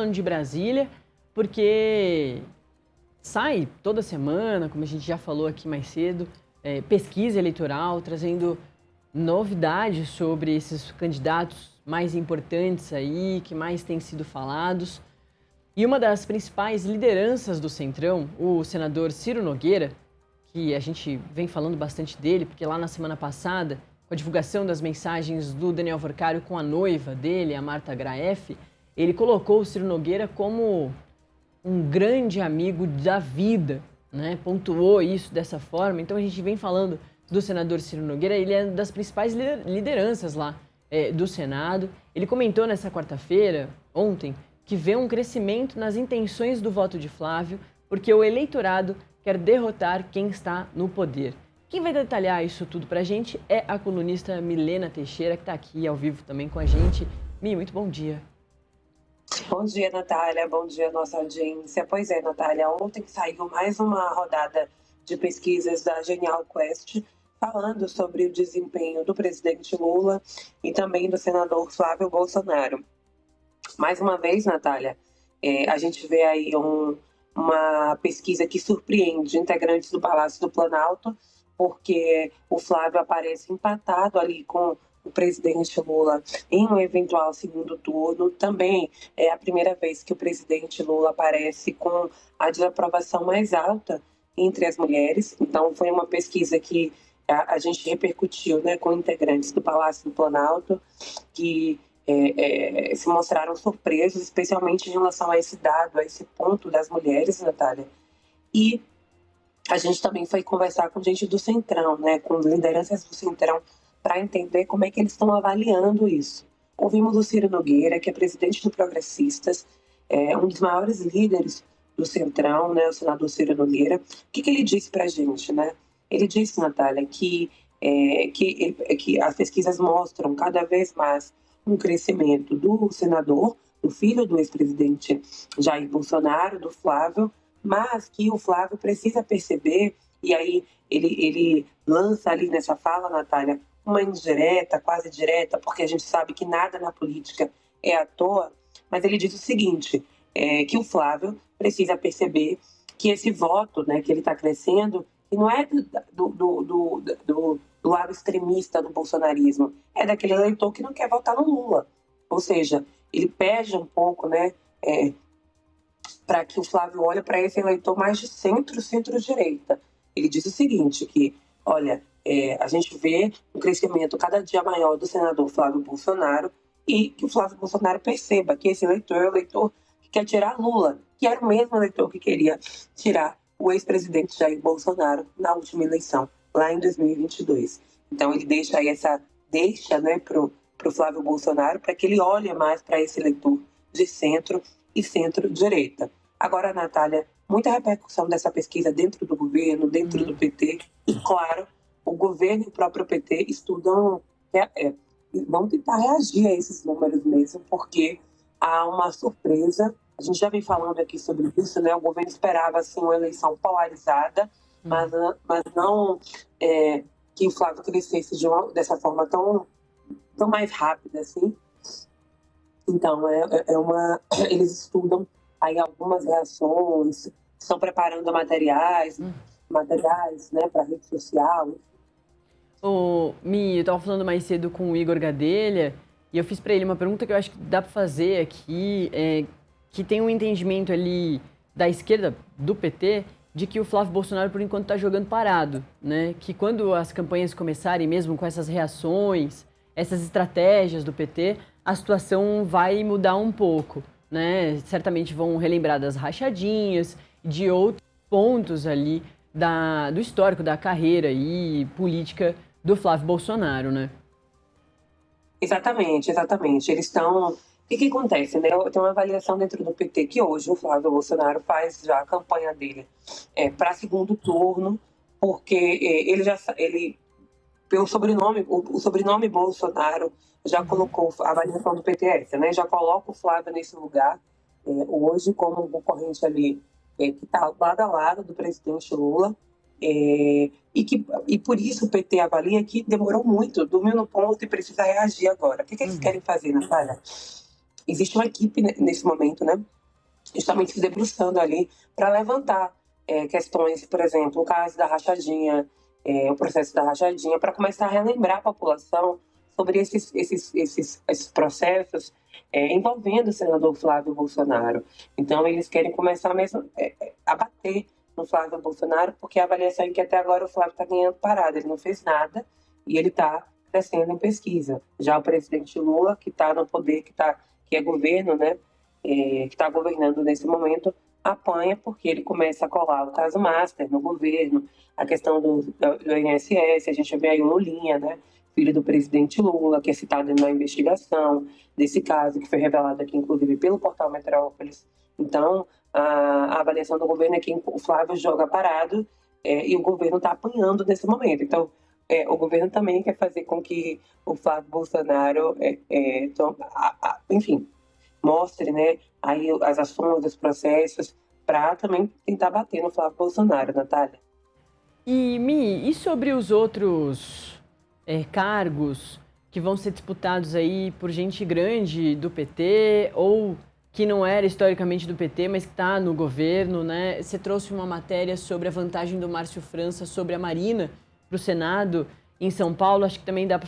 falando de Brasília, porque sai toda semana, como a gente já falou aqui mais cedo, pesquisa eleitoral, trazendo novidades sobre esses candidatos mais importantes aí, que mais têm sido falados. E uma das principais lideranças do Centrão, o senador Ciro Nogueira, que a gente vem falando bastante dele, porque lá na semana passada, com a divulgação das mensagens do Daniel Forcário com a noiva dele, a Marta Graeff, ele colocou o Ciro Nogueira como um grande amigo da vida, né? Pontuou isso dessa forma. Então a gente vem falando do senador Ciro Nogueira, ele é das principais lideranças lá do Senado. Ele comentou nessa quarta-feira, ontem, que vê um crescimento nas intenções do voto de Flávio, porque o eleitorado quer derrotar quem está no poder. Quem vai detalhar isso tudo pra gente é a colunista Milena Teixeira, que está aqui ao vivo também com a gente. Mi, muito bom dia. Bom dia, Natália. Bom dia, nossa audiência. Pois é, Natália, ontem saiu mais uma rodada de pesquisas da Genial Quest, falando sobre o desempenho do presidente Lula e também do senador Flávio Bolsonaro. Mais uma vez, Natália, a gente vê aí uma pesquisa que surpreende integrantes do Palácio do Planalto, porque o Flávio aparece empatado ali com o presidente Lula em um eventual segundo turno. Também é a primeira vez que o presidente Lula aparece com a desaprovação mais alta entre as mulheres. Então, foi uma pesquisa que a gente repercutiu, né, com integrantes do Palácio do Planalto, que se mostraram surpresos, especialmente em relação a esse dado, a esse ponto das mulheres, Natália. E a gente também foi conversar com gente do Centrão, né, com lideranças do Centrão, para entender como é que eles estão avaliando isso. Ouvimos o Ciro Nogueira, que é presidente do Progressistas, um dos maiores líderes do Centrão, né, o senador Ciro Nogueira. O que ele disse para a gente, né? Ele disse, Natália, que as pesquisas mostram cada vez mais um crescimento do senador, do filho do ex-presidente Jair Bolsonaro, do Flávio, mas que o Flávio precisa perceber, e aí ele lança ali nessa fala, Natália, uma indireta, quase direta, porque a gente sabe que nada na política é à toa, mas ele diz o seguinte, que o Flávio precisa perceber que esse voto, né, que ele está crescendo, e não é do lado extremista do bolsonarismo, é daquele eleitor que não quer votar no Lula. Ou seja, ele pede um pouco, né, para que o Flávio olhe para esse eleitor mais de centro-direita. Ele diz o seguinte, que, olha, a gente vê um crescimento cada dia maior do senador Flávio Bolsonaro e que o Flávio Bolsonaro perceba que esse eleitor é o eleitor que quer tirar Lula, que era o mesmo eleitor que queria tirar o ex-presidente Jair Bolsonaro na última eleição, lá em 2022. Então ele deixa aí né, pro Flávio Bolsonaro para que ele olhe mais para esse eleitor de centro e centro-direita. Agora, Natália, muita repercussão dessa pesquisa dentro do governo, dentro do PT, e claro, o governo e o próprio PT estudam, vão tentar reagir a esses números mesmo, porque há uma surpresa. A gente já vem falando aqui sobre isso, né? O governo esperava assim, uma eleição polarizada, mas não que o Flávio crescesse dessa forma tão mais rápida, assim. Então, eles estudam aí algumas reações, estão preparando materiais, né, para rede social. Mi, eu estava falando mais cedo com o Igor Gadelha e eu fiz para ele uma pergunta que eu acho que dá para fazer aqui, que tem um entendimento ali da esquerda, do PT, de que o Flávio Bolsonaro, por enquanto, está jogando parado, né? Que quando as campanhas começarem, mesmo com essas reações, essas estratégias do PT, a situação vai mudar um pouco, né? Certamente vão relembrar das rachadinhas, de outros pontos ali do histórico da carreira e política do Flávio Bolsonaro, né? Exatamente. Eles estão... O que acontece, né? Tem uma avaliação dentro do PT que hoje o Flávio Bolsonaro faz já a campanha dele para segundo turno, porque ele pelo sobrenome, o sobrenome Bolsonaro já colocou a avaliação do PTS, né? Já coloca o Flávio nesse lugar hoje como um concorrente ali que está lado a lado do presidente Lula. E por isso o PT avalia que demorou muito, dormiu no ponto e precisa reagir agora. O que eles querem fazer, Natália? existe uma equipe nesse momento, né, justamente se debruçando ali para levantar questões, por exemplo, o caso da rachadinha, o processo da rachadinha, para começar a relembrar a população sobre esses processos envolvendo o senador Flávio Bolsonaro. Então, eles querem começar mesmo a bater no Flávio Bolsonaro, porque a avaliação é que até agora o Flávio está ganhando parada, ele não fez nada e ele está crescendo em pesquisa. Já o presidente Lula, que está no poder, que é governo, né, que está governando nesse momento, apanha porque ele começa a colar o caso Master no governo, a questão do INSS, a gente vê aí o Lulinha, né, filho do presidente Lula, que é citado na investigação desse caso, que foi revelado aqui, inclusive, pelo portal Metrópolis. Então, a avaliação do governo é que o Flávio joga parado e o governo está apanhando nesse momento. Então, o governo também quer fazer com que o Flávio Bolsonaro, enfim, mostre, né, aí as ações, os processos, para também tentar bater no Flávio Bolsonaro, Natália. E, Mi, e sobre os outros cargos que vão ser disputados aí por gente grande do PT ou que não era historicamente do PT, mas que está no governo, né? Você trouxe uma matéria sobre a vantagem do Márcio França sobre a Marina para o Senado em São Paulo. Acho que também dá para